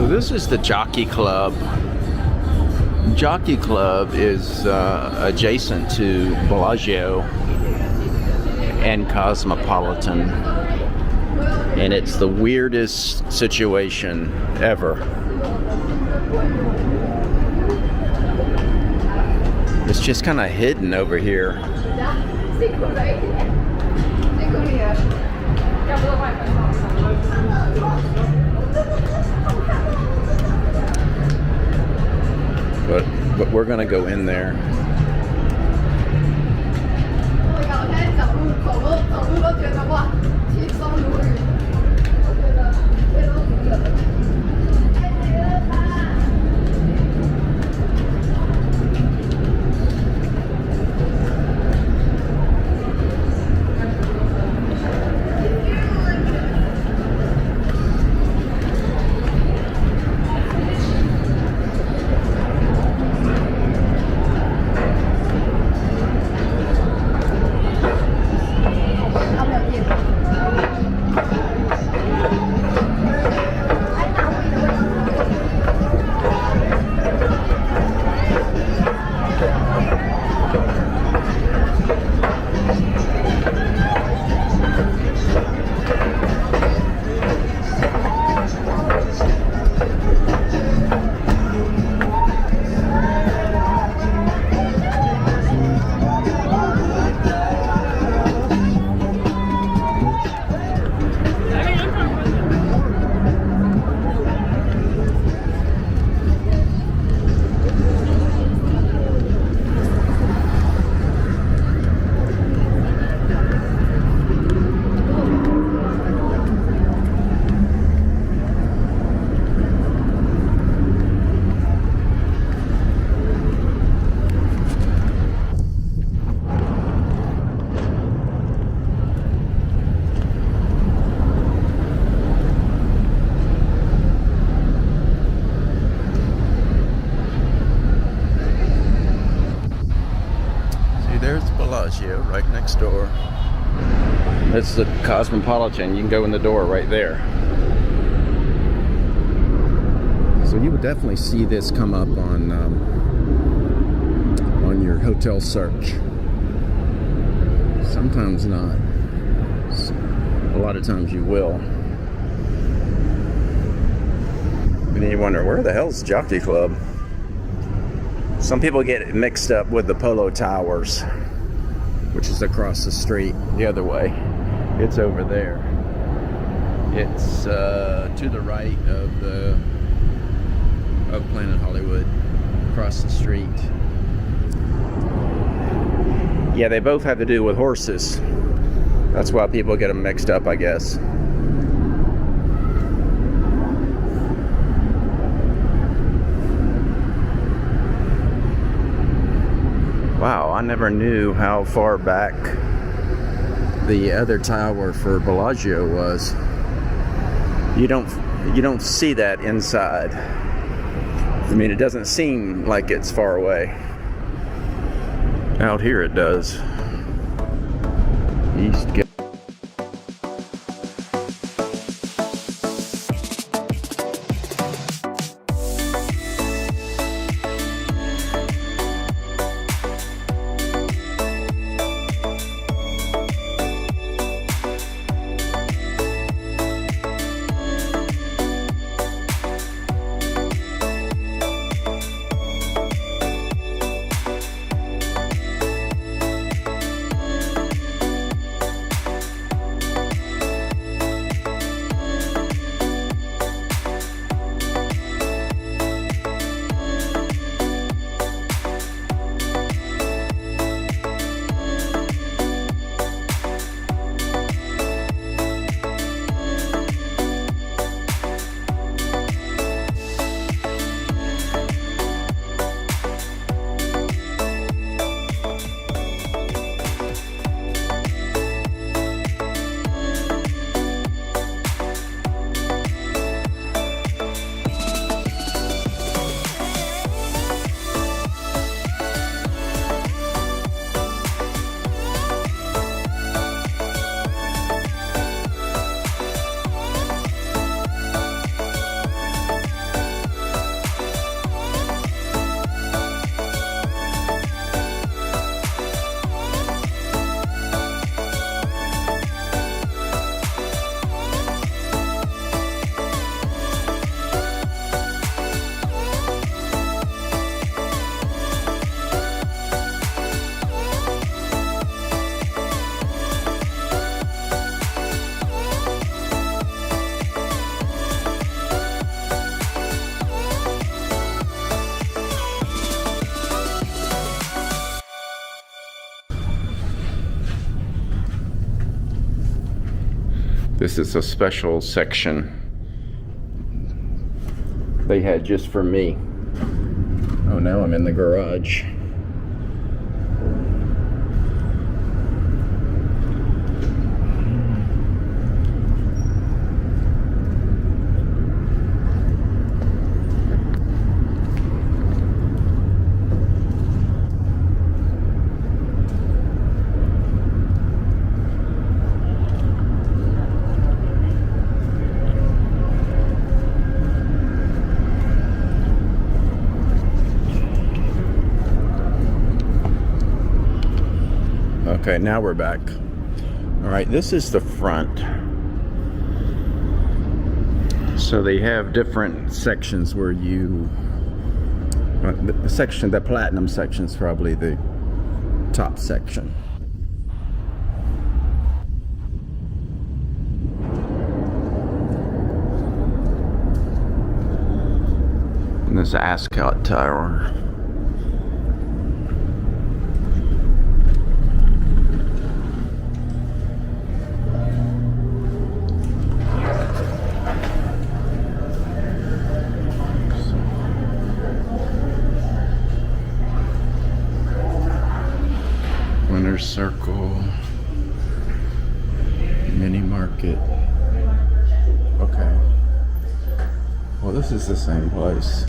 So this is the Jockey Club. Jockey Club is adjacent to Bellagio and Cosmopolitan, and it's the weirdest situation ever. It's just kind of hidden over here. But we're gonna go in there. There's Bellagio right next door. That's the Cosmopolitan. You can go in the door right there. So you would definitely see this come up on your hotel search. Sometimes not. A lot of times you will. And then you wonder, where the hell's Jockey Club? Some people get it mixed up with the Polo Towers, which is across the street the other way. It's over there. It's to the right of Planet Hollywood, across the street. Yeah, they both have to do with horses. That's why people get them mixed up, I guess. Wow, I never knew how far back the other tower for Bellagio was. You don't see that inside. I mean, it doesn't seem like it's far away. Out here it does. East Gate. This is a special section they had just for me. Oh, now I'm in the garage. Okay, now we're back. All right, this is the front. So they have different sections where you, the section, the platinum section is probably the top section. And this Ascot Tower. Circle, mini market. Okay. Well, this is the same place.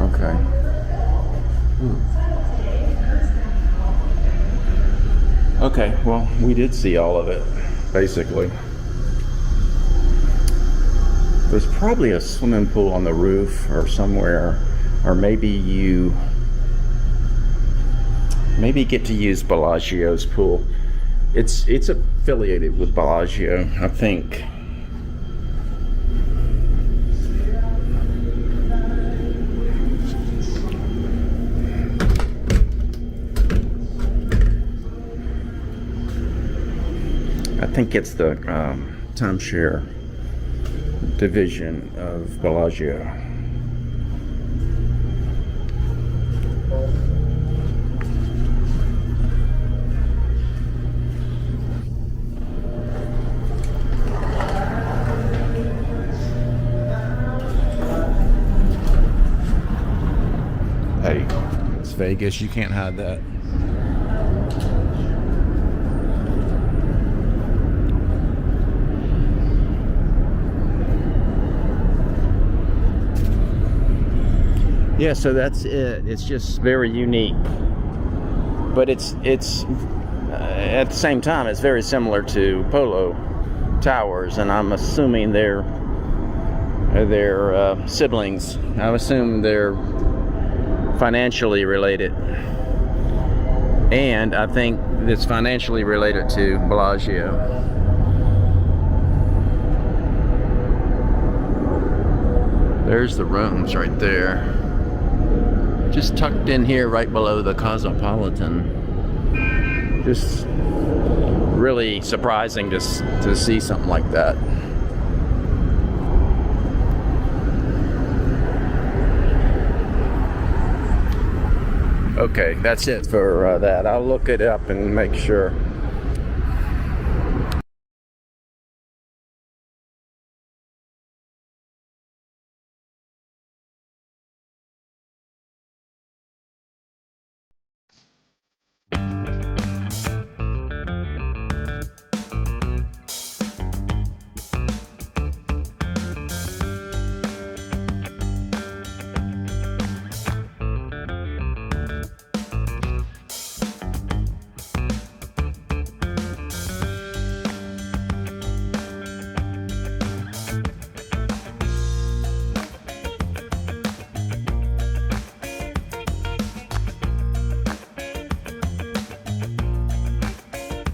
Okay. Ooh. Okay, well, we did see all of it, basically. There's probably a swimming pool on the roof or somewhere, or maybe you get to use Bellagio's pool. It's affiliated with Bellagio, I think. I think it's the timeshare division of Bellagio. Hey, it's Vegas, you can't hide that. Yeah, so that's it. It's just very unique, but it's at the same time it's very similar to Polo Towers, and I'm assuming they're siblings. I assume they're financially related, and I think it's financially related to Bellagio. There's the rooms right there, just tucked in here right below the Cosmopolitan. Just really surprising to see something like that. Okay, that's it for that. I'll look it up and make sure.